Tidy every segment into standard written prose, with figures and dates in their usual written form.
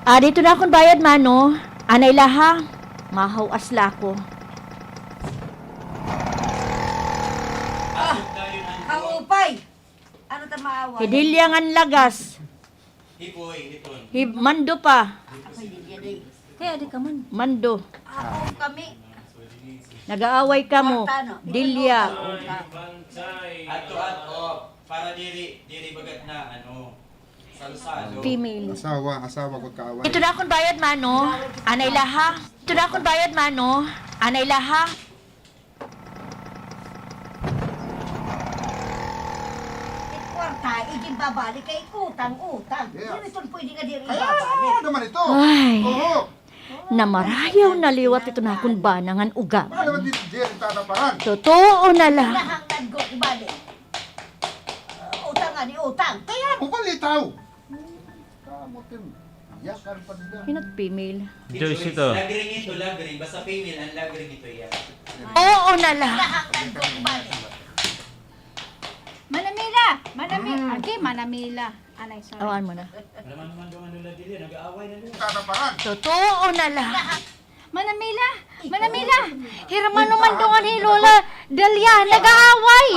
Dito na akong bayad, mano. Anay laha. Mahaw asla ko. Kaupay! Ano ta maawa? Hidilyangan lagas. Hipoy, hiton. Mando pa. Ako hindi yan ay. Kaya di ka man. Mando. Ako kami. Nag-aaway ka mo. Dilya. Ato, para diri bagat na, salsado. Female. Asawa ko kaaway. Ito na akong bayad, mano. Anay laha. Ito na akong bayad, mano. Anay laha. Kwarta, iging babalik kay utang-utang. Yes. Hindi ito pwede ka diri Kaya babalik. ano naman ito? Ay. Oo. Namarayaw na liwat ito na akong banangan Ano uga. naman din Jerry tataparan? Totoo na lang. Nahanglan ko ibalik. Utang nga ni utang. Kaya mo palitaw. Kamutin. Yakan pa nila. Hinat female. Joyce ito. Lagring ito, lagring. Basta female, ang lagring ito yan. Oo na lang. Nahanglan ko ibalik. Manamila! Manamila. Anay, sorry. Awan mo na. Naman doon nila dili, nag-aaway na nila. Tataparan. Totoo na lang. Manamila! Hiraman naman doon ni Lola Delia, nag-aaway!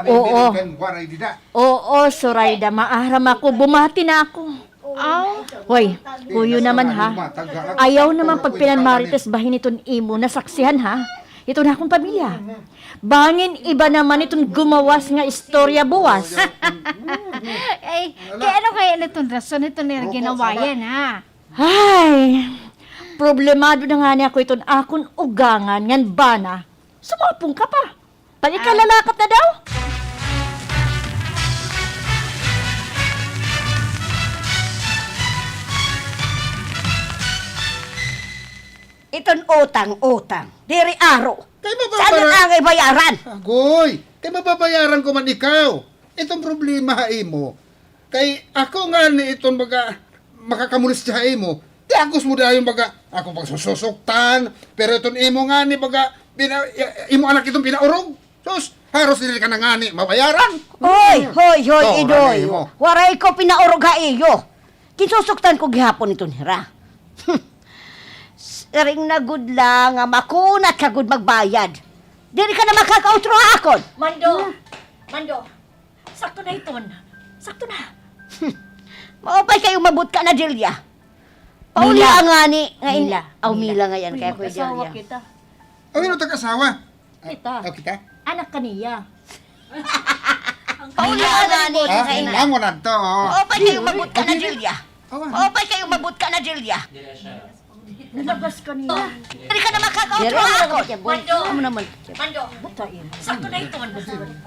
Oo. Kan waray dida. Oo, Sorayda. Maaram ako. Bumati na ako. Aw, Hoy, huyo naman ha. Ayaw naman pag pinanmarites bahin itong imo na saksihan ha. Ito na akong pamilya. Bangin iba naman itong gumawas nga istorya buwas. ay, kaya ano kaya itong rason ito na ginawayan, ha? Ay, problemado na nga niya ako itong akong ugangan ngan bana. Sumapong ka pa. Palikalalakat na daw. Iton utang-utang. Diri aro. Kay Saan ang mababayaran? angay bayaran? Agoy, kay mababayaran ko man ikaw. Itong problema mo. Kay ako nga ni itong makakamulis sa mo. Di agos mo dahil ako pagsususuktan. Pero itong imo nga ni imo anak itong pinaurog. Sus, haros nila ka na nga ni mabayaran. Hoy, Oh, idoy. ranay mo. Waray ko pinaurog ha iyo. Kinsusuktan ko gihapon ito nira. Ring na good lang, nga makunat ka good magbayad. Diri ka na makakautro akon. Mando, sakto na iton. Sakto na. Maupay kayo mabut ka na, Delia. Pauli Mila. nga ni. Mila. Mila nga yan, kaya ko Mag-asawa Delia. kita. Ang ino tag-asawa? Kita. Kita? Anak kaniya. Pauli nga ni. Amo na to. Maupay kayo mabut ka na, Delia. Awan. Maupay kayo mabut ka na, Delia. Dila siya. Nalabas kaniya. Diri ka na makakautro akon. Mando. Amo naman. Mando, sakto na iton.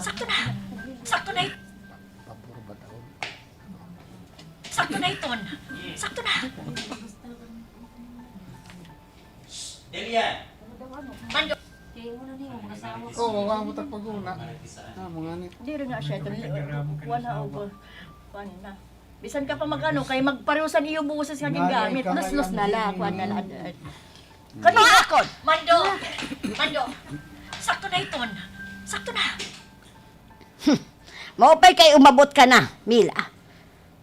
Sakto na. Sakto na iton. Sakto na iton. Sakto na. Delia! Mando. Oo, nga mo tagpaguna. Mga ni. Di rin nga siya. Wala over. Paano na? Bisan ka pa magano kay magparusan iyo buwas sa kanyang gamit. Los na lang. Kuan na lang. Kanina akon. Mando. Sakto na iton. Sakto na. Maupay kayo umabot ka na, Mila.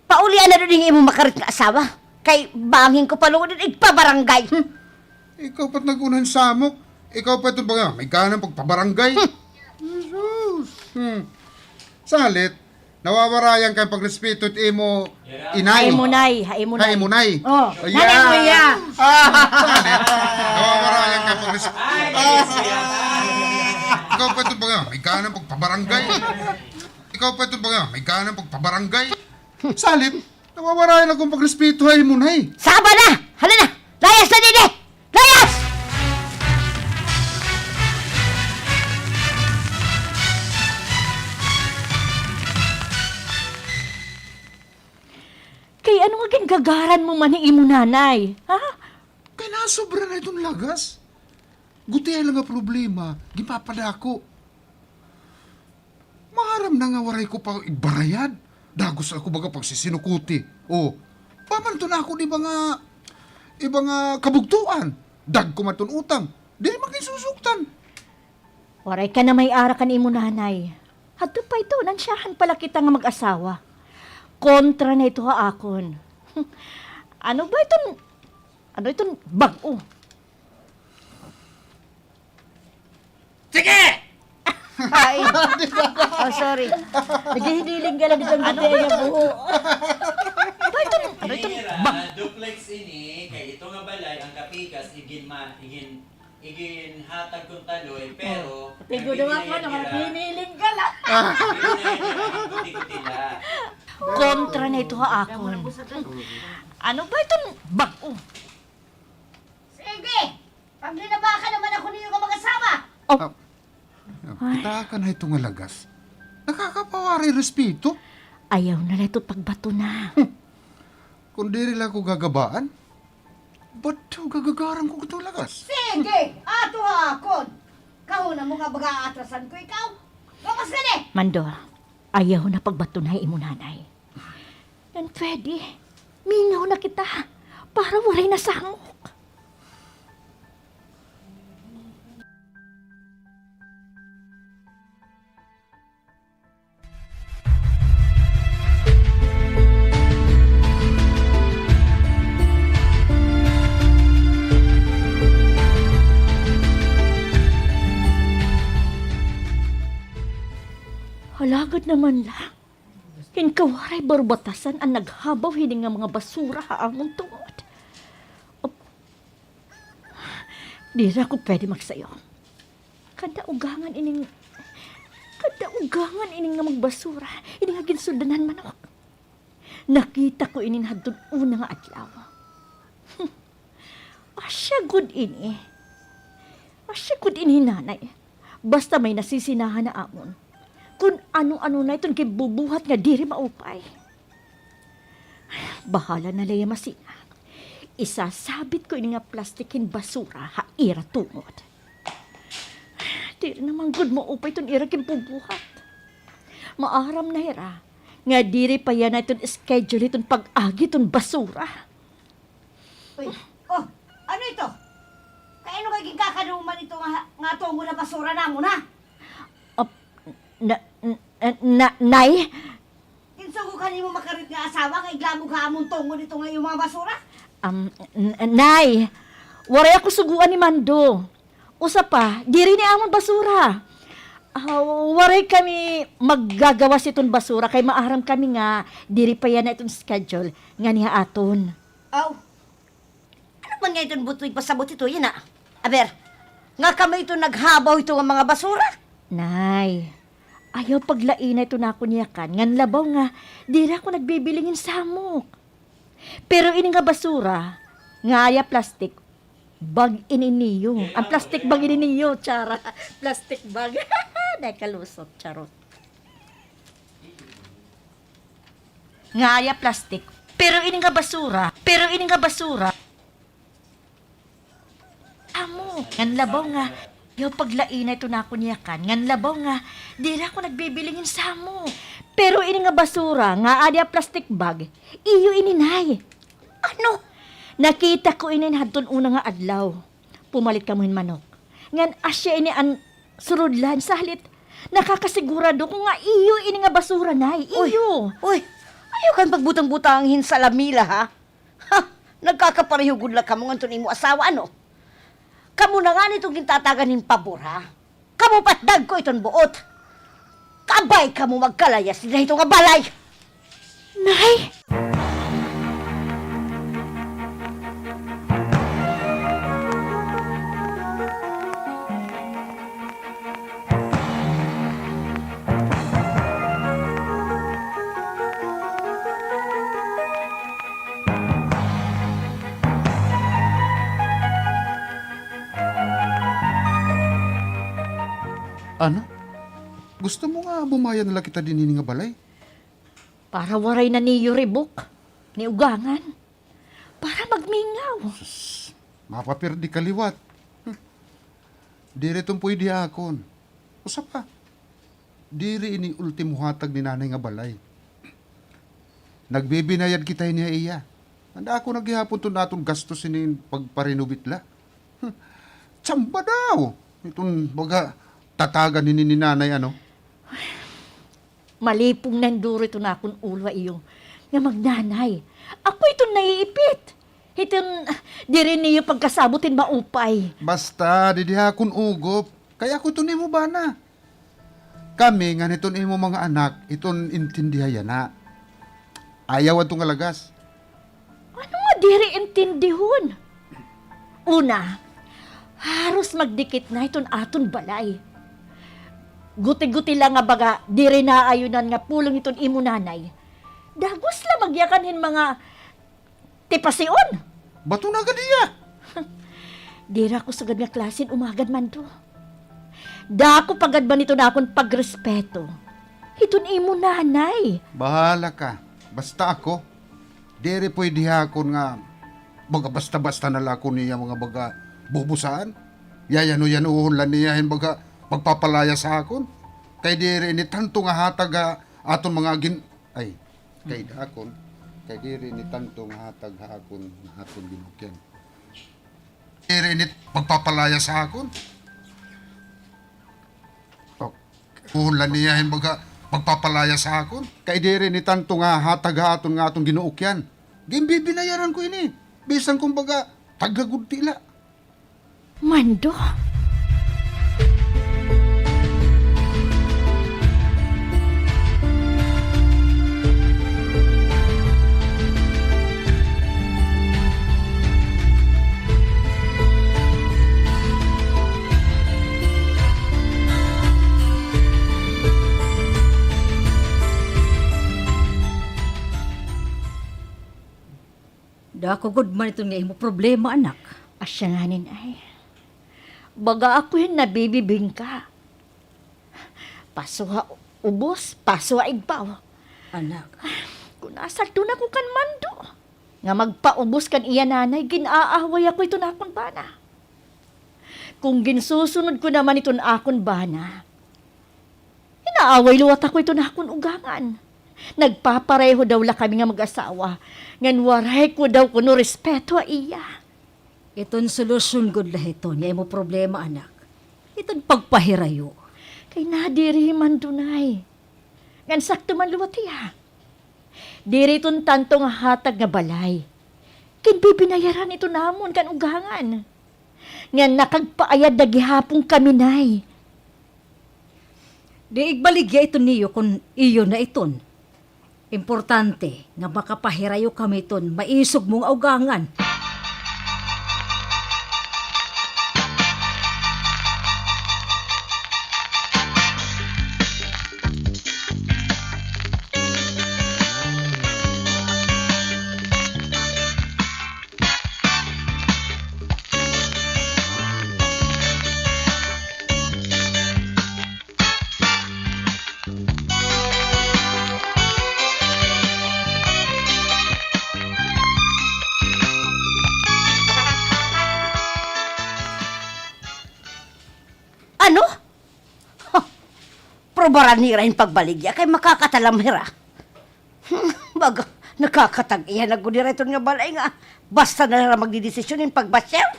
Paulian na rin imo makarit nga asawa. Kay bangin ko palunod din igpabarangay. Ikaw pa't nagunan samok. Ikaw pa ito ba? May ganang pagpabarangay. Jesus. Salit, nawawarayan kay pagrespeto at imo inay. Haimunay. Haimunay. Oh, Ayan. nanay mo ya. Salit, nawawarayan kay pagrespeto. Ikaw pa ito ba? May ganang pagpabarangay. Ikaw pa ito ba? May ganang pagpabarangay. Salit, nawawarayan akong pagrespeto haimunay. Saba na! Hala na! Layas na din eh! Layas! Kay ano nga gagaran mo man ni imo nanay? Ha? Kaya nasobra na itong lagas. Gutiya lang nga problema, gipapadako. Maharam na nga waray ko pa igbarayad. Dagos ako baga pagsisinukuti. O, paman to na ako di ba nga kabugtuan. Dag ko matun utang. Di makisusuktan. Waray ka na may ara kan imo nanay. Hadto pa ito, nansyahan pala kita nga mag-asawa. Kontra na ito ha akon. Ano ba itong bago? Sige! Ay. Oh, sorry. Naghihiniling ka lang itong gabi nga buho. Hinira, duplex ini, kay ito nga balay, ang kapikas, igin hatag kong taloy, pero... Tiguro ako, naghihiniling ka lang. Kuti-kutila. Kontra na ito ha akon. Ano ba itong bago? Sige! Pag linabakan naman ako ninyo ka mag-asawa! Kita ka na ito nga lagas. Nakakapawari respeto. Ayaw na ito pagbato na. Kung di rin ako gagabaan, ba't gagagarang ko ito lagas? Sige! Ato hakon! Kahuna mo nga baga atrasan ko ikaw! Bakas ka ni! Mando, ayaw na pagbato na imo nanay. Yan pwede. Mingaw na kita para waray na samok. Halagad naman lang. Kinkawaray barbatasan ang naghabaw hining nga mga basura haamon tungod. Di ra ko pwede magsayo. Kada ugangan ining nga magbasura, ining nga ginsuldanan manok. Nakita ko ining hadtod una nga adlaw. Asya good ini nanay. Basta may nasisinahan na amon. Kung ano-ano na itong kibubuhat nga diri maupay. Bahala na laya masina. Isasabit ko ini nga plastikin basura haira tungod. Diri naman good maupay itong ira kibubuhat. Maaram na ira. Nga diri pa yan na itong schedule itong pag-agi itong basura. Uy, oh, ano ito? Kaino kay kakanuman ito nga tungo na basura na mo na? Nay? Kinsa ko kanimo makarit nga asawa kay glamo ka amon tungo nito nga yung mga basura? Nay, waray ako suguan ni Mando. Usa pa, diri ni amon basura. Waray kami maggagawas itong basura kay maaram kami nga diri pa yan na itong schedule nga niya aton. Aw. Ano man nga itong butoy pasabot ito, yun ah? Aber, nga kami ito naghabaw ito nga mga basura? Nay, ayaw paglain na ito na ako niyakan. Ngan labaw nga, diri ako nagbibilingin samok. Pero ini nga basura, nga aya plastic, bag ininiyo. Ang plastic bag ininiyo, tsara. Plastic bag. Dahil kalusot, charot. Nga aya plastic, pero ini nga basura, amo, ngan labaw nga, yung paglain na ito na ako niyakan, ngan labaw nga, di na ako nagbibilingin sa mo. Pero ini nga basura, nga adya plastic bag, iyo ininay. Ano? Nakita ko ini hadton una nga adlaw. Pumalit ka mo manok. Ngan asya ini an surudlan sa halit. Nakakasigurado ko nga iyo ini nga basura nay. Iyo. Uy, ayaw kan pagbutang-butanghin sa lamila ha? Ha, nagkakapareho gudla ka mo nga imo asawa ano? Kamu na nga nitong gintataganin pabor, ha? Kamu patdag ko iton buot. Kabay kamu magkalayas nila ito nga balay. Nay! Ano? Gusto mo nga bumayan na lang kita din nga balay? Para waray na niyo ribok. Ni ugangan. Para magmingaw. Mapapirdi kaliwat. Diri itong pwede akon. Usap pa. Diri ini ultimo hatag ni nanay nga balay. Nagbibinayad kita niya iya. Handa ako naghihapon to natong gastos ini pagparinubit la. Tsamba daw. Itong baga tatagan ni nanay ano. Malipong nanduro ito na akong ulwa iyo. nga magnanay. Ako itong naiipit. Itong di rin niyo pagkasabutin maupay. Basta, didihakon ugop. Kaya ako ito mo ba na? Kami, nga niton imo mga anak, iton intindihayan na. Ayaw atong alagas. Ano nga diri intindihon? Una, haros magdikit na iton aton balay. Guti-guti lang nga baga, diri na ayunan nga pulong iton imo nanay. Dagos la magyakanin mga tipasion. Bato na gadiya. Dira ko sagad nga klasin umagad man to. Dako pagad ba nito na akong pagrespeto? Iton imo nanay. Bahala ka. Basta ako. Dere pwede hakon nga baga basta-basta na lako niya mga baga bubusaan. Yayano-yanuhon lang niya baga pagpapalaya sa akon. Kay dere ni tanto nga hatag aton mga ay kay akon. Kay dere ni tanto nga hatag hakon aton ginukyan. Dere ni pagpapalaya sa akon. Ulan niya baga pagpapalaya sa akon. Kay dere ni tanto nga hatag aton nga atong ginuukyan. Gimbibinayaran ko ini. Bisan kumbaga tagagud tila. Mando? Dako gud man itong nga imo problema, anak. Asya nga nin ay. Baga ako yung nabibibing ka. Pasuha ubos, pasuha igpaw. Anak, Kung nasarto na ko kan mando. Nga magpaubos kan iya nanay, ginaaway ako ito na akong bana. Kung ginsusunod ko naman ito na akong bana, inaaway luwat ako ito na akong ugangan. Nagpapareho daw la kami nga mag-asawa. Ngan waray ko daw kuno respeto a iya. iton solusyon gud lahiton nga imo problema, anak. Iton pagpahirayo. Kay nadiri man dunay. Ngan sakto man luwat iya. Diri ton tanto nga hatag nga balay. Kin bibinayaran ito namon kan ugangan. Ngan nakagpaayad na gihapong kami nay. Di igbaligya ito niyo kung iyo na iton. Importante nga makapahirayo kami iton maisog mong augangan. Ano? Huh, probaran ni Rain pagbaligya kay makakatalamhira. Baga, nakakatag-iya na gudi rin nga balay nga. Basta na lang magdidesisyon yung pagbasyaw.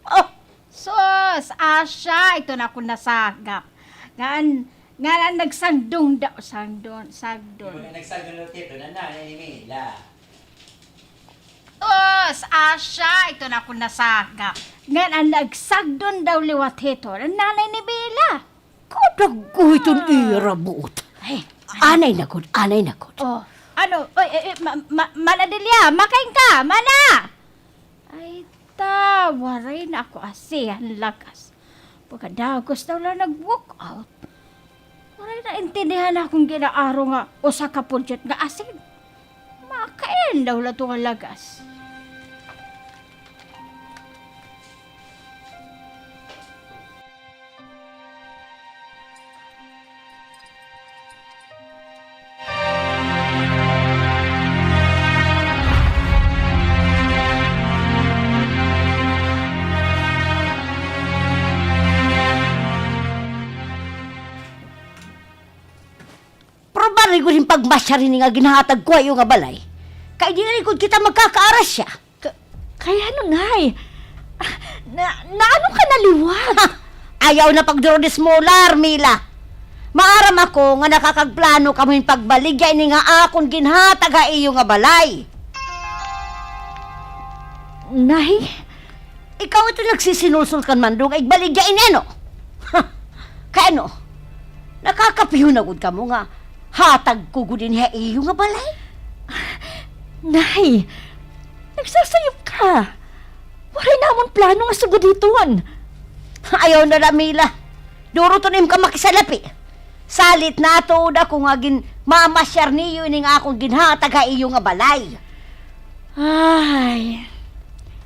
Oh, Sus, Asya, ito na ako nasagap. Nga nagsandong daw, Yung sagdon. nagsagunod ito na nanay ni Mila. Sus, Asya, ito na ako nasagap. Nga nagsagdon daw liwat ito, ang nanay ni Bella. kadag ko itong irabuot. Ay, anay na gud, anay na gud. Oh, ano? Oy, Mana Delia, makain ka, Mana! Ay, waray na ako asihan lagas. Pagkadagos daw lang nag-walk out. Waray na intindihan akong ginaaro nga o sa kapudyot nga asin. Makain daw lang ito nga lagas. Probari ko rin pagmasya rin nga ginahatag ko ayo nga balay. Kay di rin ko kita magkakaaras siya. Kaya ano, nay? Na ano ka naliwat? Ha! Ayaw na pagduro ni Smolar, Mila. Maaram ako nga nakakagplano kamo yung pagbaligya ini nga akon ginhatag ha iyo nga balay. Nay, Ikaw ito nagsisinulsul kan mandong ay baligya ini ano? Ha, kaya ano? Nakakapihunagod ka mo nga hatag ko gudin ha iyo nga balay. Nay, nagsasayop ka. Waray namon plano nga sugod diton. Ayaw na Ramila. Duro to nim ka makisalapi. Salit na to da kung agin mamasyar niyo ini nga akong ginhatag ha iyo nga balay. Ay,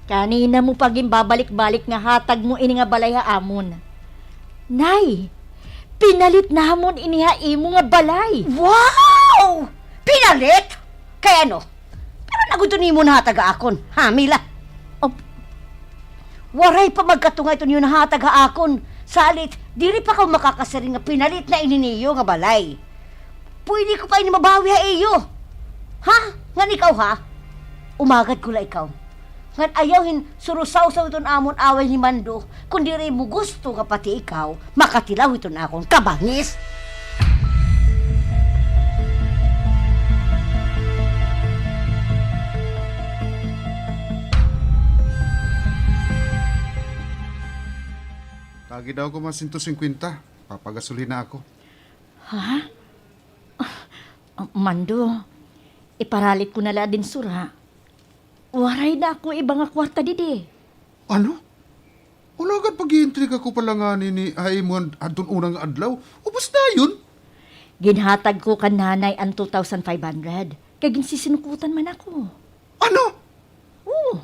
kanina mo paging babalik-balik nga hatag mo ini nga balay ha amon. Nay, pinalit namon ini ha imo nga balay. Wow! Pinalit? Kaya ano? Pero naguto ni mo na hatag akon, ha, Mila? Waray pa magkatungay ito niyo na hatag akon. Salit, diri pa ka makakasari nga pinalit na ininiyo nga balay. Pwede ko pa ini mabawi ha iyo. Ha? Ngan ikaw ha? Umagad ko la ikaw. Ngan ayawin surusaw-saw iton amon away ni Mando, kung diri mo gusto nga pati ikaw, makatilaw iton akon kabangis. Lagi daw ko mas 150. Papagasolina ako. Mando, iparalit ko na la din sura. Waray na ako ibang nga kwarta didi. Ano? Wala agad pag-iintrig ako pala nga ni Haimon adun unang adlaw. Ubus na yun. Ginhatag ko kan nanay ang 2,500. Kaya ginsisinukutan man ako. Ano? Oo.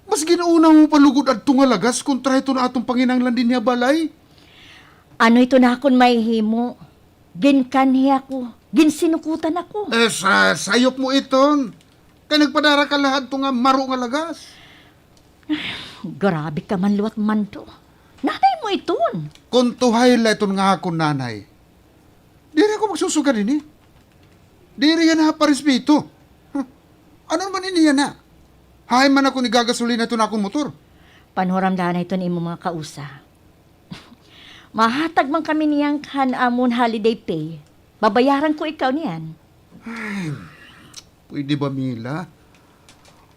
Mas ginauna mo palugod at tungalagas kontra ito na atong panginanglan din niya balay. Ano ito na akong may himo? Ginkanhi ako. Ginsinukutan ako. Sayop mo iton. Kaya nagpadara ka lahat to nga maro nga lagas. Grabe ka man luwat man to. Nanay mo iton. Kung tuhay la iton nga akong nanay, di rin ako magsusuga din eh. Di rin yan ha parespeto. Ano naman ini yan ha? Hay man ako ni gagasolina ito na akong motor. Panuramdahan na ito ni mga kausa. Mahatag man kami niyang amon holiday pay. Babayaran ko ikaw niyan. Pwede ba, Mila?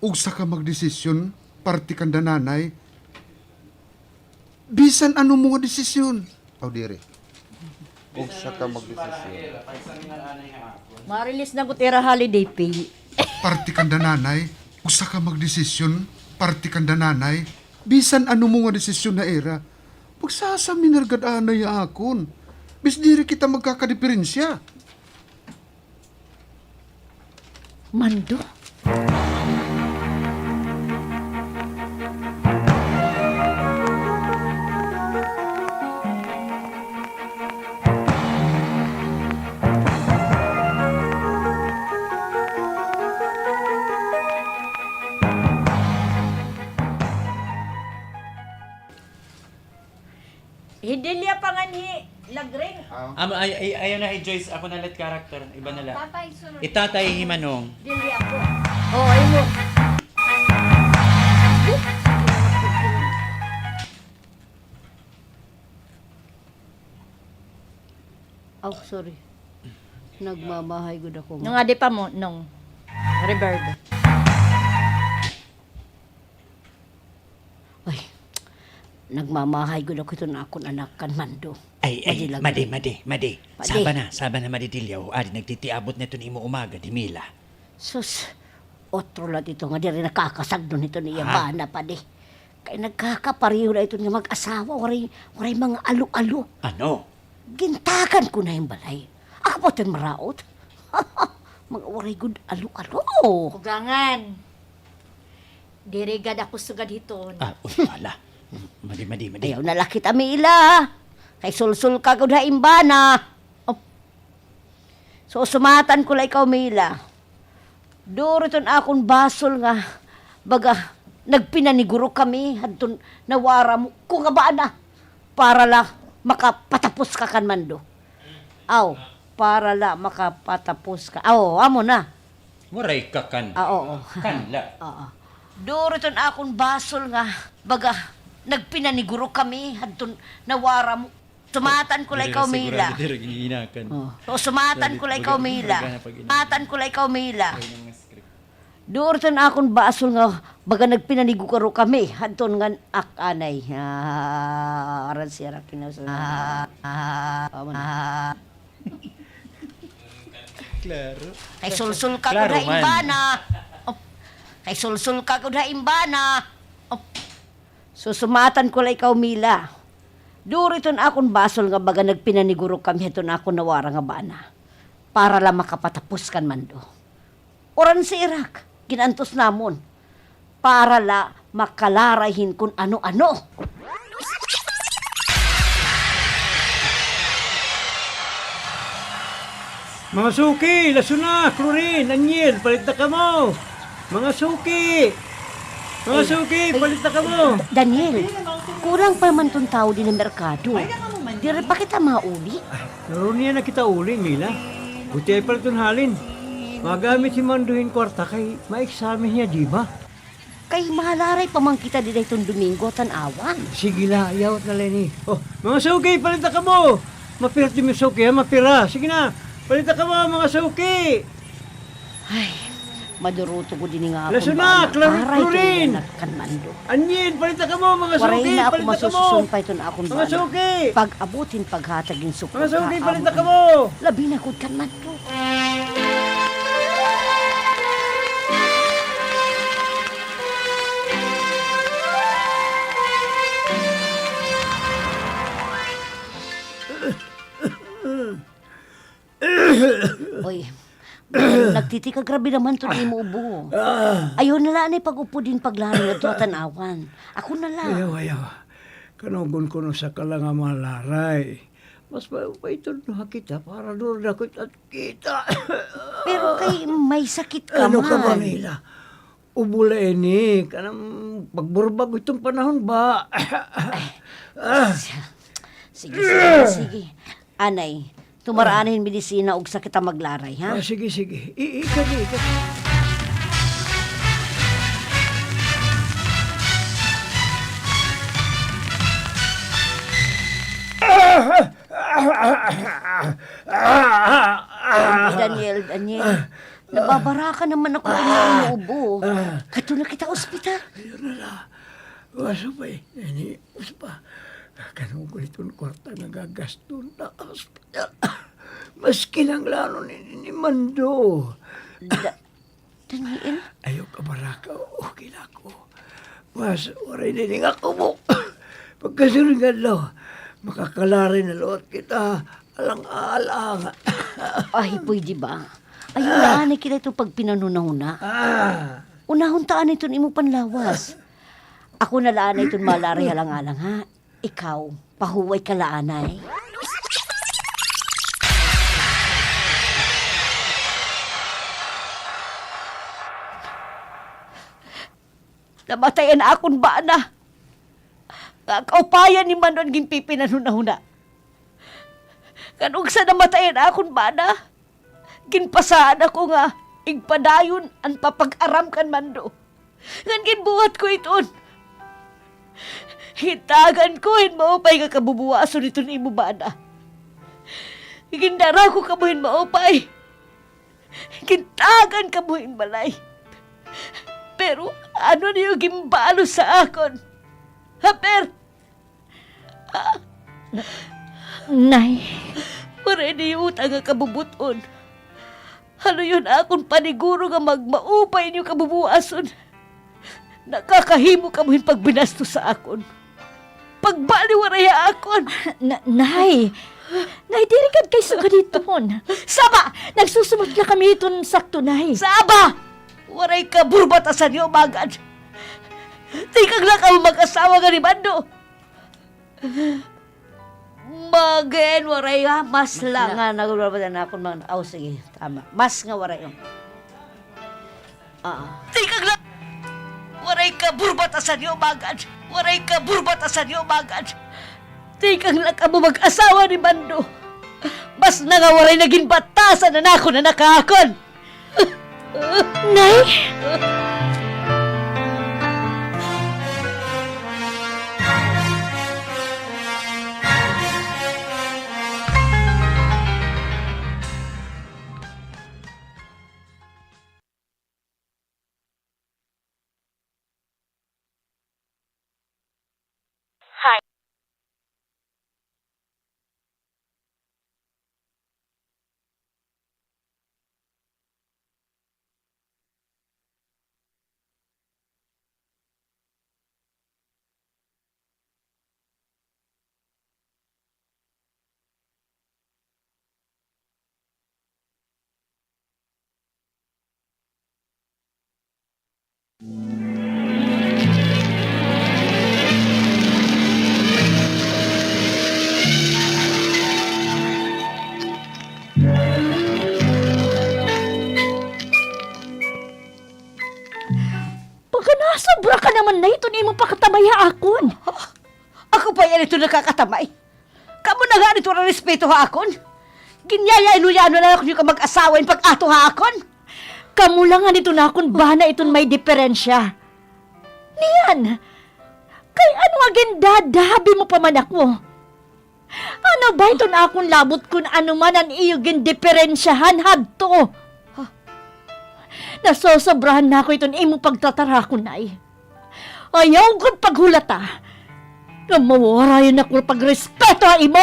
Ugsa ka magdesisyon, parti kanda nanay. Bisan ano mo nga desisyon? Aw, dire. Ugsa ka magdesisyon. Marilis na gutera holiday pay. Parti kanda nanay. Ugsa ka magdesisyon, parti kanda nanay. Bisan ano mo nga desisyon na era. Pagsasamin nargad-anay akon. Bis dire kita magkakadiferensya. Mando? Hindi niya panganhi. Lagring. Ayaw na Joyce, ako na let character. Iba na lang. Tatay, sunod. Itatay himanong. Dili ako. Oh, ayun. Oh, sorry. Nagmamahay gud ako. Nung ade pa mo, nung reverb. Ay, nagmamahay gud ako ito na akong anak kan Mando. Ay, madi. Madi. Saba na madidilyaw. Ari, nagtitiabot na ito ni mo umaga, di Mila. Sus, otro lang ito nga di rin nakakasagdo nito ni Ha? Yabana pa di. Kaya nagkakapariho na ito nga mag-asawa, waray mga alo-alo. Ano? Gintagan ko na yung balay. Ako po itong maraot. Mga waray good alo-alo. Kugangan. Dirigad ako sugad hiton. Wala. Madi. Ayaw na lakit amila. Kay sul-sul ka gud ha imbana. So sumatan ko la ikaw Mila. Duro ton akong basol nga baga nagpinaniguro kami hadton nawara mo ko nga ba na para la makapatapos ka kan Mando. Aw, para la makapatapos ka. Aw, amo na. Muray ka kan. Oo. Kanla. Oo. Duro ton akong basol nga baga nagpinaniguro kami hadton nawara mo Sumatan ko lang ikaw, Mila. Sigurado gihinakan. So, sumatan ko lang ikaw, Mila. Sumatan ko lang ikaw, Mila. Doortan akong basol nga baga nagpinanigo karo kami hadton nga akanay aran siya kinaus Klaro. kay sulsul ka Klaro kuda man. imbana kay sulsul ka kuda imbana susumatan ko lang ikaw, Mila. Duriton akong basol nga baga nagpinaniguro kami hadton ako nawara nga bana para lang makapatapos kan man do. Oran si Irak, ginantos namon para la makalarahin kung ano-ano. Mga suki, lasuna, klorin, anyel, palit na ka mo. Mga suki, mga suki, palit na ka mo. Daniel, kurang pa man tong tao din ng merkado. Di rin pa kita mauli. Naroon niya na kita uli, Mila. Buti ay palit ng halin. Magamit si Manduhin kwarta kay ma-examen niya, di ba? Kay mahalaray pa man kita din itong Domingo tanawan. Sige la, yawat na Lenny. Oh, mga suki, palit na ka mo. Mapira din yung suki, ha? Mapira. Sige na, palit na ka mo, mga suki. Ay, maduruto ko din nga ako. Lasuna, klorin. Kanmando. Anyel, palit na ka mo, mga Waray suki, na ako palit na ka mo. masusumpay ito na akong Mga suki, Pag-abutin paghatagin sukot. mga suki, palit na ka mo. mo. Labi na ko kanmando. Oy, nagtitika grabe naman to ni mo ubo. Ayaw na lang pag-upo din paglari na to tanawan. Ako na lang. Ayaw. Kanugon ko no sa kalanga malaray. Mas pa ito na kita para doon ako at kita. Pero kay may sakit ka Ano ka ba man. nila? Ubula ini. Kanang pagburbag itong panahon ba? Sige. Anay, tumaraanin medisina og sa kita maglaray, ha? Sige. Ikadi. Daniel, nababara ka naman ako ng ubo. Kato na kita ospital. Waso pa ini. Waso pa. Kanong ko itong kwarta nga gagaston na hospital. Maski lang lalo ni Mando. Daniel? Ayaw ka baraka, okay na ako. Mas, waray nining ako mo. Pagkasunod nga lo, makakalari na loot kita, alang-alang. Ay, pwede ba? Ayun na, kita ito pag pinanunahuna. Unahon taan ito imo panlawas. Ako na laan ito malari halang-alang, ha? Ikaw, pahuway ka laanay. Namatayan akong bana. Kaupayan ni Manon ginpipinanunahuna. Kanung sa namatayan akong bana, ginpasaan ako nga, igpadayon ang papag-aram kan Mando. Ngan ginbuhat ko iton. Hitagan ko, maupay nga kabubuwaso nito ni imo bana. Gindara ko kamuhin maupay. Gintagan kamuhin balay. Pero ano niyo gimbalo sa akon? Haper! Nay, Wala niyo utang nga kabubuton. Ano yun akong paniguro nga magmaupay niyo kabubuason. Nakakahimo kamuhin pagbinasto sa akon. Pagbaliwaraya akon. Nay, dirikad kay sa kaniton. Sama! Nagsusumot na kami iton sakto, Nay. Sama! Waray ka burbatasan niyo magad. Tikag lang ka mag-asawa nga ni Mando. Magen, waray ha. Mas lang nga nagulabatan na akong mga... Oh, sige, tama. Mas nga waray yung... Tikag lang! Waray ka burbatasan niyo magad. Waray ka burbatasan niyo magad. Tikag lang ka mag-asawa ni Mando. Mas na nga waray naging batasan na nako na nakakon. Nay! Sobra ka naman na ito ni mo pakatamaya akon. Ako pa yan ito nakakatamay. Kamu na nga nito na respeto ha akon. Ginyaya inuyano na ako yung mag-asawa yung pag-ato ha akon. Kamu lang nga nito na akon bana iton may diferensya. Niyan, kay ano agenda dabi mo pa man ako? Ano ba ito na akong labot kung ano man ang iyo gindiferensyahan hadto? Nasosobrahan na ako iton imo pagtatara ko na Ayaw kong paghulata. Na mawarayon ako pagrespeto ha imo.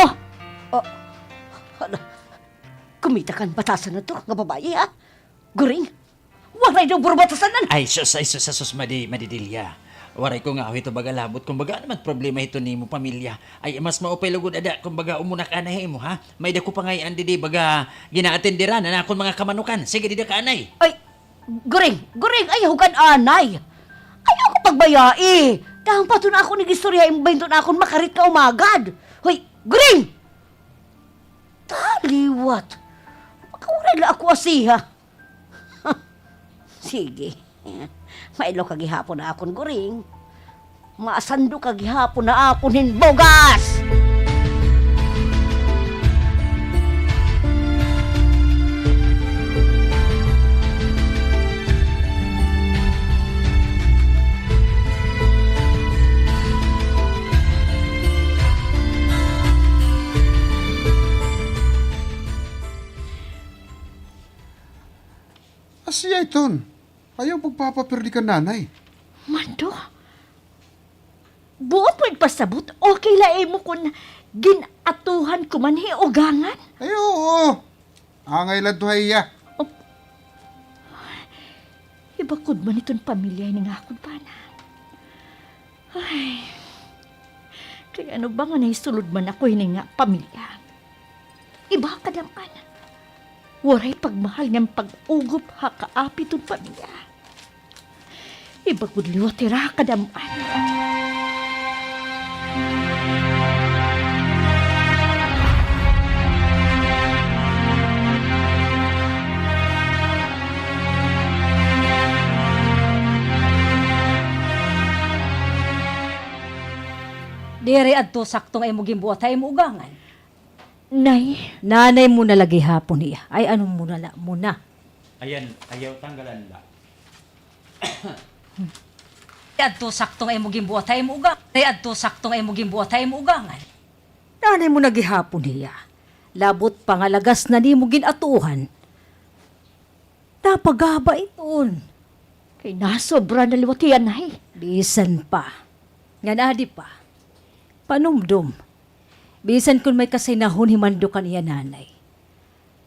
Hala, kumita kan batasan na to, nga babae ha? Guring, waray daw burbatasan nan. Ay, sus, madidilya. Waray ko nga ito baga labot. Kung baga naman problema ito ni mo pamilya. Ay, mas maupay lugod ada. Kung baga umunak anay mo, ha? May dako pa ngayon, di baga ginaatenderan na akong mga kamanukan. Sige, di ka anay. Ay, Guring, ayaw kan anay. Ayaw ko pagbayai. Dahang pato na ako nag-istorya, imbento na akong makarit ka umagad. Hoy, Guring! Taliwat. Makawaray lang ako asiha. Sige. Mailo kagihapon na akon, Guring. Maasando kagihapon na akon hinbogas! Asya iton. Ayaw pagpapapirdi ka nanay. Mando, buong pagpasabot, okay lae mo kung ginatuhan ko man ugangan. Ay, oo. Angay lang to haya. Ibakod man itong pamilya ni nga akong pana. Ay, kaya ano ba nga naisulod man ako yun nga pamilya? Iba ka naman. Waray pagmahal ng pag-ugop ha kaapi itong pamilya. Ibakod liwatira ka naman. Dire adto saktong ay mo gimbuhat ay mo ugangan. Nay, Nanay mo na lagi hapon niya. Ay anong muna la muna. Ayan, ayaw tanggalan la. Adto saktong ay mo gimbuhat ay mo ugang. Dire adto saktong ay mo gimbuhat ay mo ugangan. Nanay mo lagi hapon niya. Labot pangalagas na ni mo ginatuhan. Napagaba iton. kay nasobra na liwatian nay. Bisan pa. Nga nadi pa. Panumdum. Bisan kun may kasinahon himando kaniya nanay.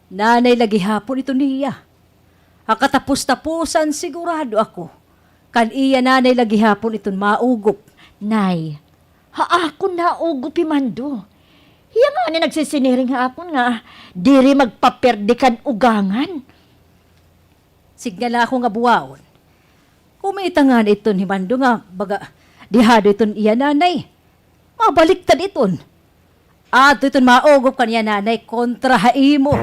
Nanay lagi hapon ito niya. Akatapos-tapusan sigurado ako. Kan iya nanay lagi hapon iton maugop. Nay, haakon na ugo pimando. Iya nga ni nagsisiniring haakon nga, diri magpaperdikan ugangan. Signala ako nga buwaon. Kumita nga na iton himando nga, baga, dihado iton iya nanay. Mabaliktad iton. At iton maugop kaniya nanay kontra haimo.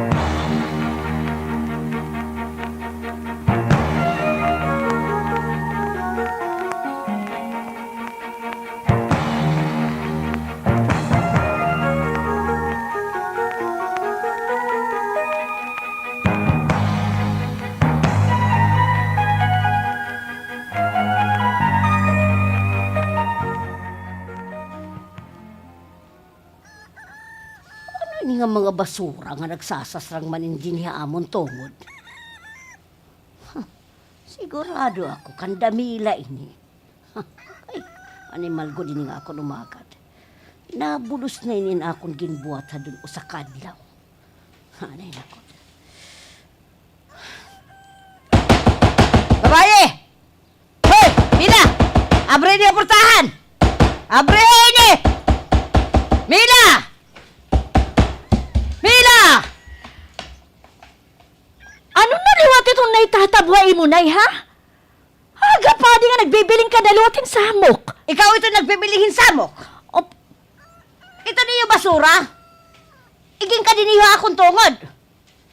Ini nga mga basura nga nagsasasrang manindin niya amon tungod. Sigurado ako, kandamila ini. Ay, animal ko din nga ako lumakad. Nabulos na inin akong ginbuhat ha dun o sa kadlaw. Anay na ko. Babae! Hoy! Mila! Abre niya portahan! Abre ni! Mila! Mila! Ano na liwat itong naitatabwai mo, nay, ha? Aga pa di nga nagbibiling ka na liwatin samok. Ikaw ito nagbibilihin samok. Op, Ito niyo basura. Iging ka diniho akong tungod.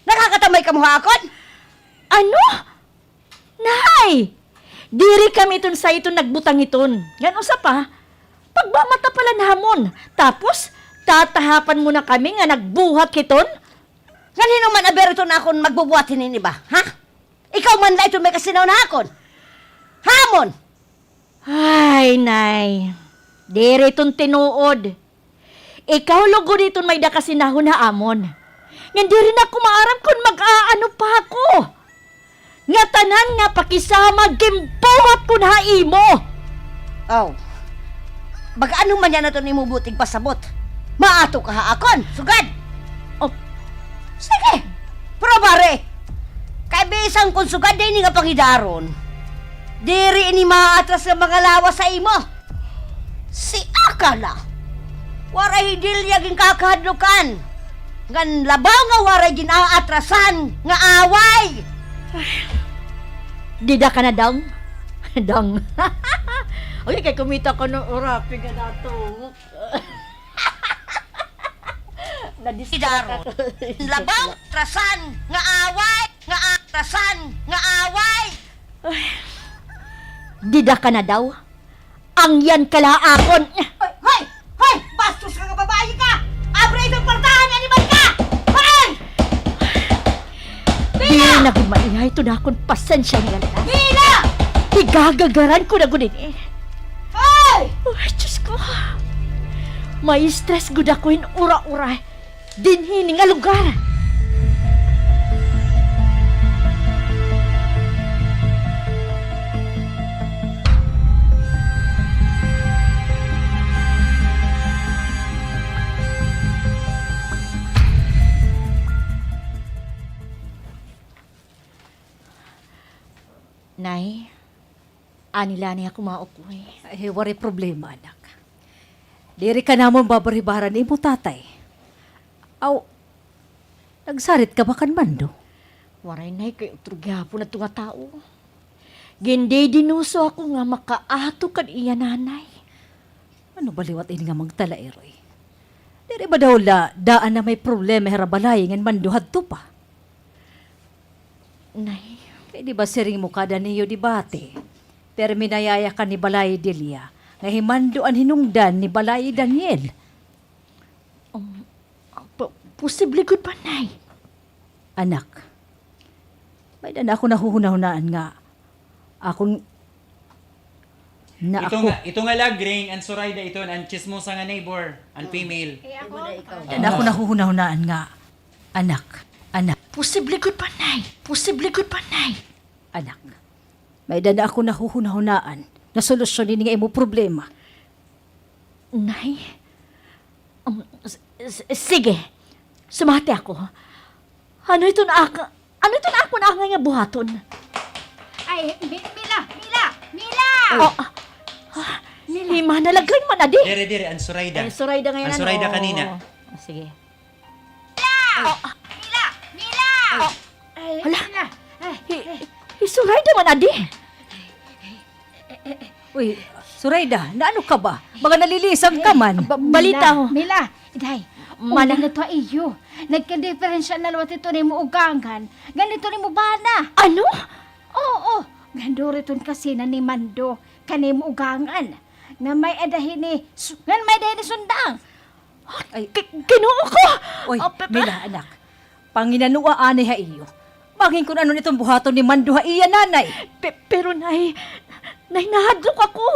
Nakakatamay ka mo akon? ano? Nay! Diri kami iton sa iton nagbutang iton. Yan usap pa. Pagbamata pala namon. Tapos, tatahapan mo na kami nga nagbuhat kiton? Kanino man aberto na akong magbubuhatin ini ba? Ha? Ikaw man la ito may kasinaw na akon. Hamon! Ay, nay. Diri iton tinuod. Ikaw logo dito may dakasinahon na amon. Nga di rin ako maaram kung mag-aano pa ako. Nga tanan nga pakisama gimbuhat ko na imo. Oh. Baga ano man yan na ito ni mo buting pasabot? Maato ka ha akon, sugad! Oh, Sige! Pero pare, kay bisang kung sugad din nga pangidaron, diri ini maatras nga mga lawas sa imo. Si Akala, waray hidilyaging kakahadlukan, ngan labaw nga waray ginaatrasan nga away. dida ka na dang? Dang. Okay, kay kumita ko ng orapi ka dato. Idaro. Labaw, trasan, nga away, nga atrasan, nga away. Dida ka na daw? Ang yan kalaakon. Hoy, hoy, hoy, bastos ka nga babae ka. Abre itong partahan nga ni ka. Hoy! Di na gumaihay ito na akong pasensya nga na. Mila! Igagagaran ko na gunin eh. Hoy! Ay, Diyos ko. May stress gud ako in ura-ura. Dinhini nga lugar. Nay, anila niya ako maukoy. Ay, wari problema, anak. Diri ka namon babaribaran imo tatay. Aw, nagsarit ka ba kan Mando? Waray nay kay utrugyapon na ito nga tao. Gindi dinuso ako nga makaato kan iya nanay. Ano baliwat ini nga magtala, Eroy? Diri ba daw daan na may problema herabalay ngan Mando hadto pa? Nay, Kaya di ba siring mo kada niyo debate? Pero minayaya ka ni Balay Delia, nga himando ang hinungdan ni Balay Daniel. posible good pa, nay. Anak, may dan ako nahuhunahunaan nga. Akong Ito nga lagring, ang Sorayda ito, ang chismosa nga neighbor, ang female. dan ako nahuhunahunaan nga. Anak, Posible good pa, nay. Posible good pa, nay. anak. May dan ako nahuhunahunaan na solusyonin nga imo problema. Nay? Sige. Sumati ako. Ano ito na ako na nga buhaton? Ay, Mila! Oh, lima na lagay man, adi. Dire, ang Sorayda. Ay, Sorayda ngayon. Ang Sorayda kanina. Sige. Mila! Ay, Hala. Mila! Sorayda man, adi. Uy, Surayda, naano ka ba? Mga nalilisang ka man. Balita ho. Mila! Iday, Mana? na to iyo. Nagka-diferensya na lawat ito ni mo ugangan. Ganito ni mo bana. Ano? Oo, ganduriton kasi na ni Mando. Kani mo ugangan. Nga may adahin ni sundang. Ay, Kinuo ko. oy, Oh, Mila, anak. Panginanua ani ha iyo. Bangin kung ano nitong buhaton ni Mando ha iya nanay. Pero nay, nahadlok ako.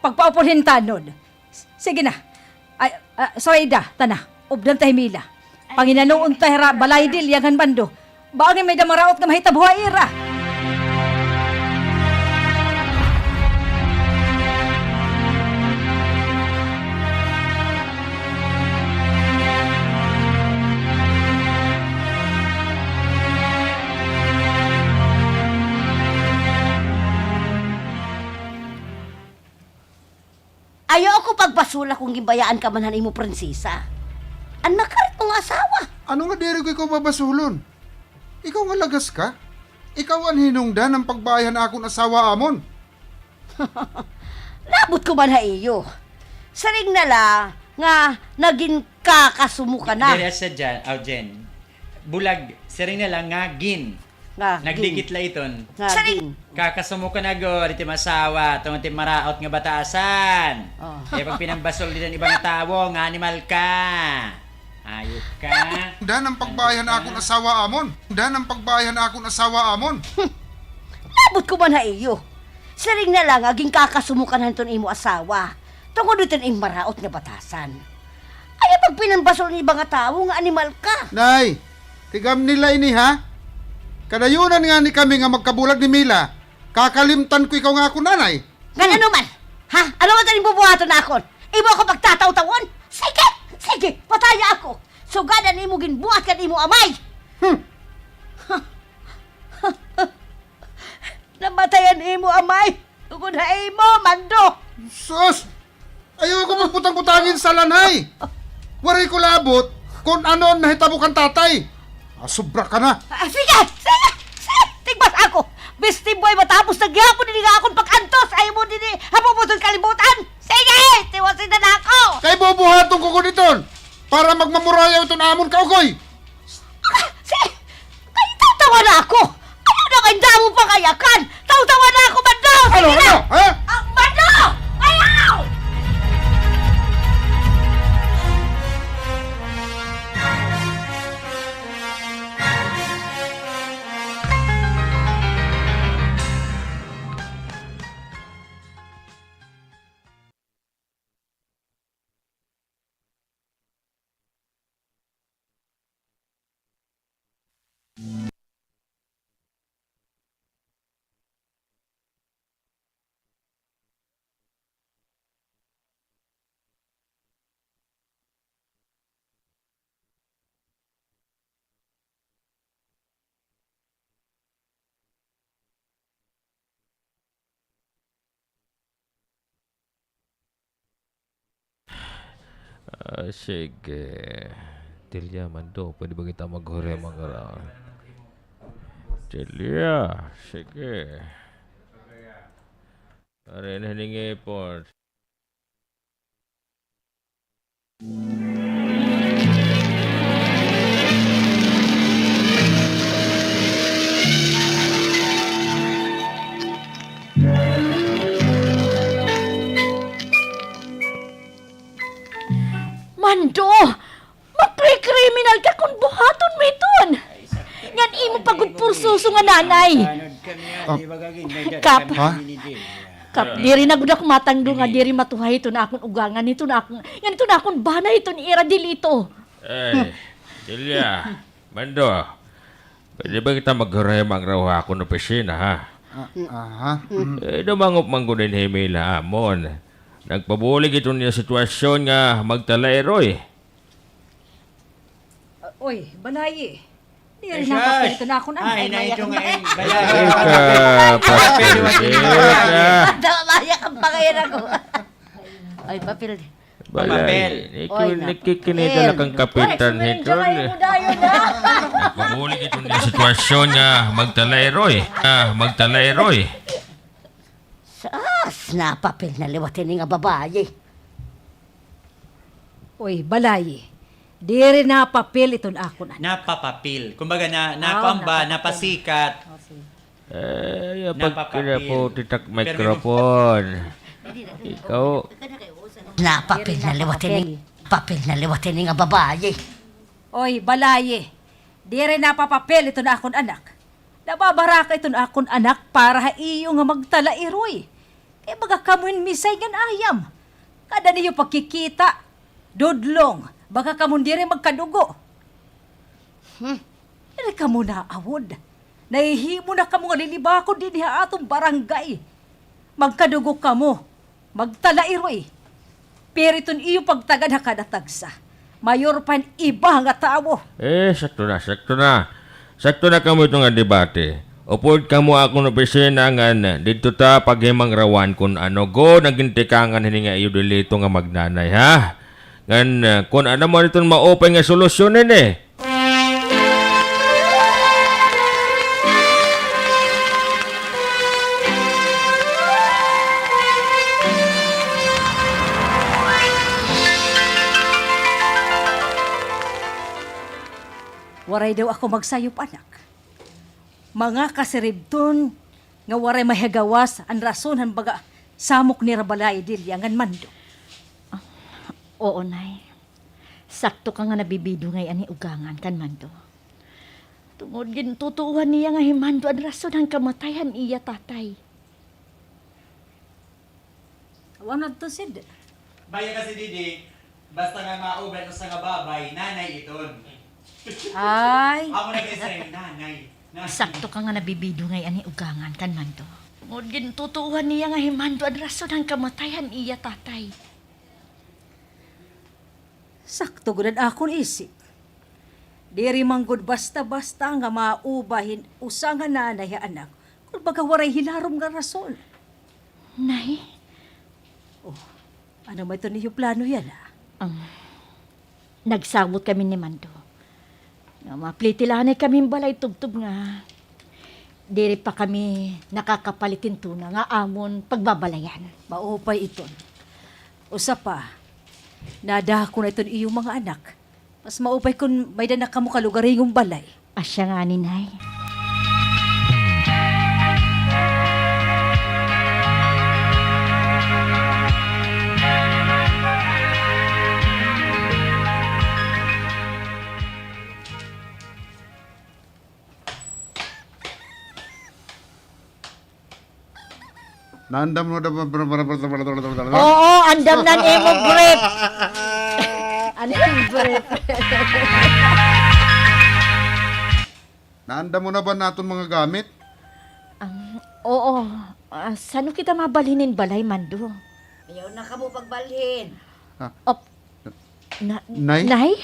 Pagpaupulhin tanod. Sige na. Ay, Surayda, tana. Ubdan tayo Mila. Panginanoon tayo balay dil yagan Mando. Bangin may damaraot nga mahitabuha ira. Ayaw ako pagbasula kung gibayaan ka man imo prinsesa. Ang nakarit mong asawa. Ano nga diri ko ikaw babasulon? Ikaw nga lagas ka? Ikaw ang hinungdan ng pagbayan akong asawa amon. Labot ko man ha iyo. Saring nala nga naging kakasumo ka na. Dire sa dyan, Jen. Bulag, siring na lang nga gin. Nga, Nagdikit la iton. Nga, gin. Kakasumo ka na go, dito masawa, tungod ti maraot nga batasan. Oh. Eh, pag pinambasol din ang ibang tao, nga animal ka. Ayok ka. Dan ang pagbayan akong asawa amon. Dan ang pagbayan akong asawa amon. Abot ko man na iyo. Siring na lang, aging kakasumukan hanton imo asawa. Tungod ito ing maraot nga batasan. Ay, pag pinambasol ni ibang tao, nga animal ka. Nay, tigam nila ini ha. Kadayunan nga ni kami nga magkabulag ni Mila. Kakalimtan ko ikaw nga ako nanay. Nga ano man? Ha? Ano man taning bubuhaton na akon? Imo ako pagtataw-tawon? Sige! Sige! Pataya ako! Sugadan imo ginbuhat kan imo amay! Namatayan imo amay! Tugod na imo, mando! Sus! Ayaw ko magputang-putangin sa lanay. Waray ko labot kung ano ang nahitabo kang tatay. Sobra ka na. Sige! Sige! Sige! Tigbas ako! Bestie boy, matapos nagyapon din nga akong pag-antos! Ayaw mo din hapuputol kalibutan! Sige! Tiwasin na ako! Kay bubuhaton ko kuniton para magmamurayaw iton amon kaugoy. Sige! Kaya tatawa na ako! Ano na kayo damo pa kayakan? Tatawa na ako, Mando! Ano? Sige na! Ano? Ha? Ang Mando! Ayaw! Sige. Tilya, Mando, pwede ba kita maghuri mga Tilya, sige. Pare na hiningi po. Mando! Mapre-criminal ka kung buhaton mo iton! Yan imo pagod pursuso nga nanay! Kap. Kap, diri na gud ako matangdo nga diri matuhay ito na akong ugangan ito na akong yan ito na akong bana ito ni Ira Dilito. Eh, Tilya, Mando, pwede ba kita maghuri mga raw ako ng opisina, ha? Aha. Eh, dumangop manggunin himila amon. Nagpabulig ito niya sitwasyon nga magtalairoy. Oy, balayi. Di rin napapil ito na ako na. Ay, na ito nga eh. Ika, pastor, ka. Mayak ang pangayan ako. Ay, papel. Balay, Papel. nakikinita lang kang kapitan nito. Nagpabulig ito niya sitwasyon nga magtalairoy. Sas, napapil na liwatin nga babae. Oy, balayi. Di rin napapil ito na ako na. Napapapil. Kumbaga napamba, napasikat. Eh, pag Napapapil. kina po titak microphone. Ikaw, Napapil na liwatin nga babae. Oy, balayi. Di rin napapapil ito na akong anak. Nababaraka ito na akong anak para iyo nga magtalairoy. Kaya baga kamuin misay gan ayam. Kada niyo pagkikita, dodlong, baka kamun di rin magkadugo. Hindi ka mo na awod. Nahihimo na ka mo nga lilibakon din ha atong barangay. Magkadugo ka mo, magtalairoy. Pero iton iyo pagtagad ha kada tagsa. Mayor pan iba nga tao. sakto na. Sakto na kamo ito nga debate. Upod kamo ako na opisina nga dito ta paghimang rawan kung ano go nagintikangan hini nga iyo dilito nga magnanay, ha? Ngan kung ano mo itong ma-open nga solusyonin eh. Waray daw ako magsayop anak. mga kasiribton nga waray mahagawas ang rason han baga samok ni Rabalay Delia ngan mando. Oo, nay. Sakto ka nga nabibido ngayon ni ugangan kan mando. Tungod gin tutuuhan niya nga himando ang rason ang kamatayan iya tatay. Awan to sid. Baya kasi didi, basta nga mauban sa nga babay, nanay iton. Ay, Amo na kasi nanay. Sakto ka nga nabibido ngayon ni ugangan kan mando. Tungod gin tutuuhan niya nga himando ang rason ang kamatayan iya tatay. sakto gud akon isip. Diri manggod basta-basta nga maubahin usa nga nanay nga anak. Kung baga waray hilarom nga rason. Nay, Ano may ito niyo plano yan nagsabot kami ni Mando. Nga maplitilanay kami balay tubtub nga. Diri pa kami nakakapalitin tuna nga amon pagbabalayan. Maupay iton. Usa pa, nadaha ko na iton iyong mga anak. Mas maupay kung may danak ka mo kalugaringong balay. Asya nga ni Nay. Nandam mo Oo, andam nan emo brief. Ano yung brief? Naandam mo na ba naton mga gamit? Oo, saan kita mabalhinin balay, Mando? Ayaw na ka mo pagbalhin. Op, Nay? Nay?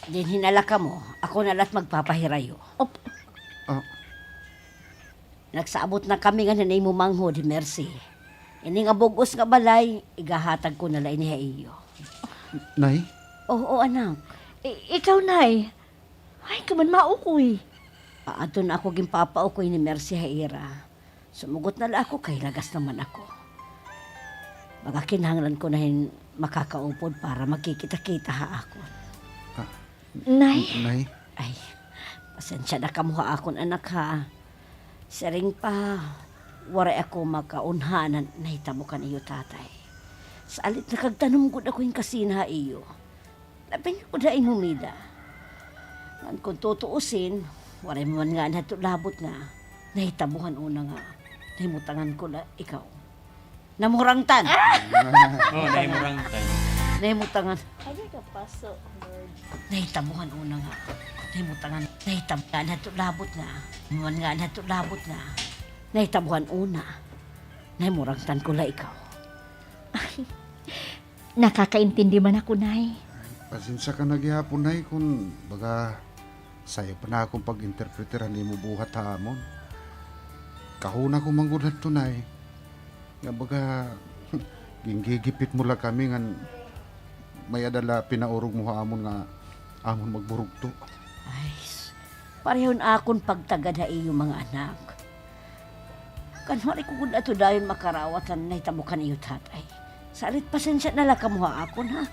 Din hinala ka mo, ako nalat magpapahirayo. Op, Nagsaabot na kami nga nanay mo manghod, Mercy. Ini nga bugos nga balay, igahatag ko na lain niya iyo. Nay? Oo, anak. ikaw, Nay. Ay, kaman maukoy. Ato na ako gimpapaukoy ni Mercy Haira. Sumugot na la ako kay lagas naman ako. Magakinahanglan ko na makakaupod para makikita-kita ha ako. Nay? Nay? Ay, pasensya na kamuha akon anak ha. Sering pa, waray ako makaunhanan na hitabo kan iyo tatay. Sa alit na kagtanom ko na ko yung kasina iyo. Labing ko na inumida. Ngan kung tutuusin, waray mo man nga natulabot nga, nahitabuhan una nga, nahimutangan ko na ikaw. Namurangtan! Oh, nay murang tayo. Nahimutangan. Ay, kapaso, Lord. Nahitabuhan una nga. Nahimutangan. Nahitabuhan natulabot nga. Man nga natulabot nga. Nahitabuhan una. Nahimurangtan ko la ikaw. Nakakaintindi man ako, Nay. Pasensya ka na gihapon, Nay, kung baga sayo pa na akong pag-interpreteran ni mo buhat hamon. Kahuna ko manggulat to, Nay. Nga baga, ginggigipit mo la kami nga may adala pinaurog mo hamon nga amon magburog to. Ay, parehon akon pagtagad ha iyo mga anak. Kanwari ko kung ato dayon makarawatan na itabukan iyo tatay. Salit pasensya na lang kamuha akon ha.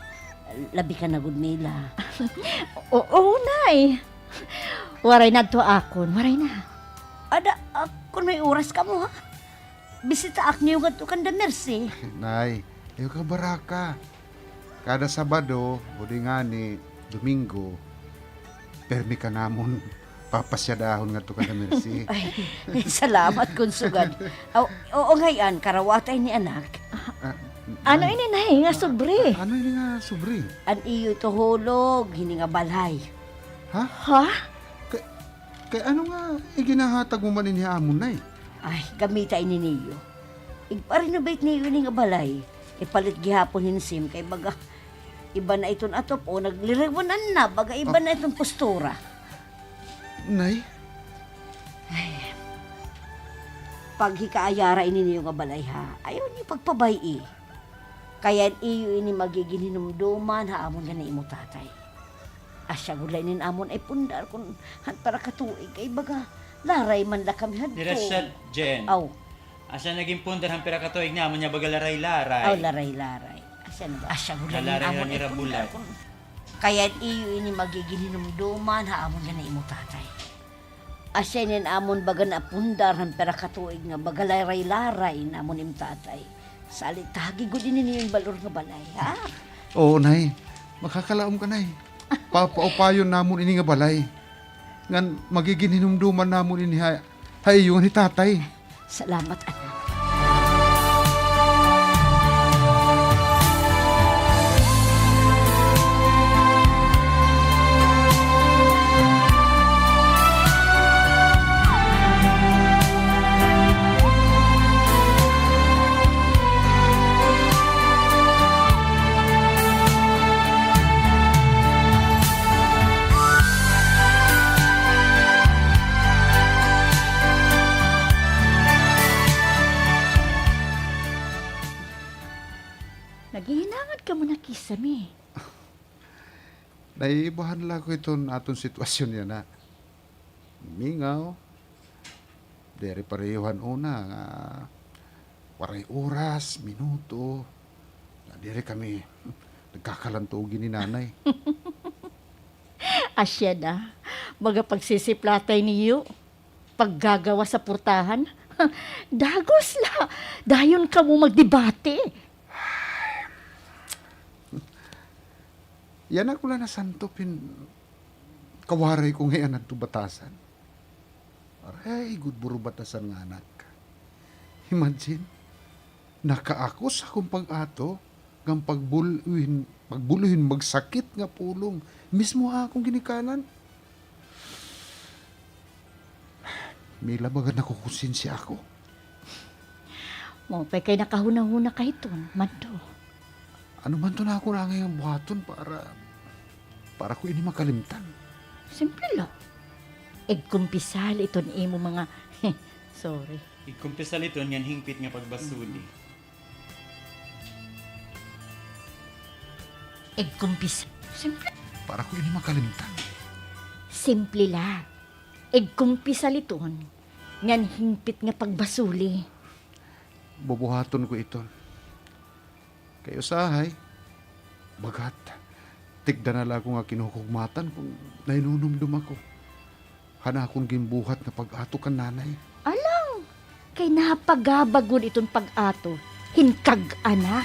Labi ka na gud nila. Oo, Nay. Waray na to akon. Waray na. Ada, kung may oras ka mo ha. Bisita ak niyo nga to kanda Mercy. Nay, ayaw ka baraka. Kada Sabado, budi nga ni Domingo, permi ka namon papasyadahon nga to ka na Mercy. Ay, salamat kung sugad. Oo ngayon, karawatay ni anak. Ano ini, Nay? Nga sobre. Ano yun nga, subri? An iyo ito hulog, hini nga balay. Ha? Ha? Kay ano nga, iginahatag mo man ni Amon, Nay? Ay, gamita ini niyo. Igpa-renovate niyo ni nga balay. Ipalit gihapon hin sim kay baga iba na iton atop o nagliriwanan na baga iba na itong postura. Nay? Pag hikaayara ini niyo nga balay ha, ayaw niyo pagpabay Kaya iyo ini magiging hinumduman ha amon ganay imo tatay. Asya gulay nin amon ay pundar kung han para katuig kay baga laray man la kami hadto. Dirasya, Jen. Aw, Asa naging pundar ang pira katuig na mo niya bagalaray-laray. aw laray-laray. Asya na ba? Asya gulay nin Lalaray amon na ay ni pundar Rabulan. kung... Kaya iyo ini magiging hinumduman ha amon ganay imo tatay. Asyanin amon baga na pundaran pera katuig nga baga laray-laray namon im tatay. Salit tagi gud ini yung balor nga balay, ha? Oo, nay. Makakalaom ka, nay. Papaupayon namon ini nga balay. Ngan magiging hinumduman namon ini hayungan ni tatay. Salamat, anak. Naghihinangan ka mo na kisame. Naiibahan lang ko iton aton sitwasyon yan na. Mingaw. Dere parehon una nga. Waray oras, minuto. Na dere kami nagkakalantugin ni nanay. Asya na, mga pagsisiplatay niyo, paggagawa sa purtahan, dagos la, dayon ka mo magdebate. Yan ako lang na santopin kawaray ko ngayon at batasan. Aray, good buro batasan nga anak. Imagine, nakaakos akong pag-ato ng pagbuluhin magsakit nga pulong. Mismo akong ginikanan. May labagan ako kusinsya ako. Mo pa kay nakahuna-huna kay ton, mando. Ano man to na ako na ngayong buhaton para ko ini makalimtan. Simple lang. Kumpisal iton imo mga, sorry. Ikumpisa nito yan hingpit nga pagbasuli. Kumpisal. Simple. Para ko ini makalimtan. Simple la. Kumpisal iton, ngan hingpit nga pagbasuli. Bubuhaton ko ito. Kayo sahay, bagat, tigda na lang ako nga kinukugmatan kung nainunumdum ako. Hana akong gimbuhat na pag-ato kan nanay. Alang, kay napagabagon iton pag-ato, hinkag anak.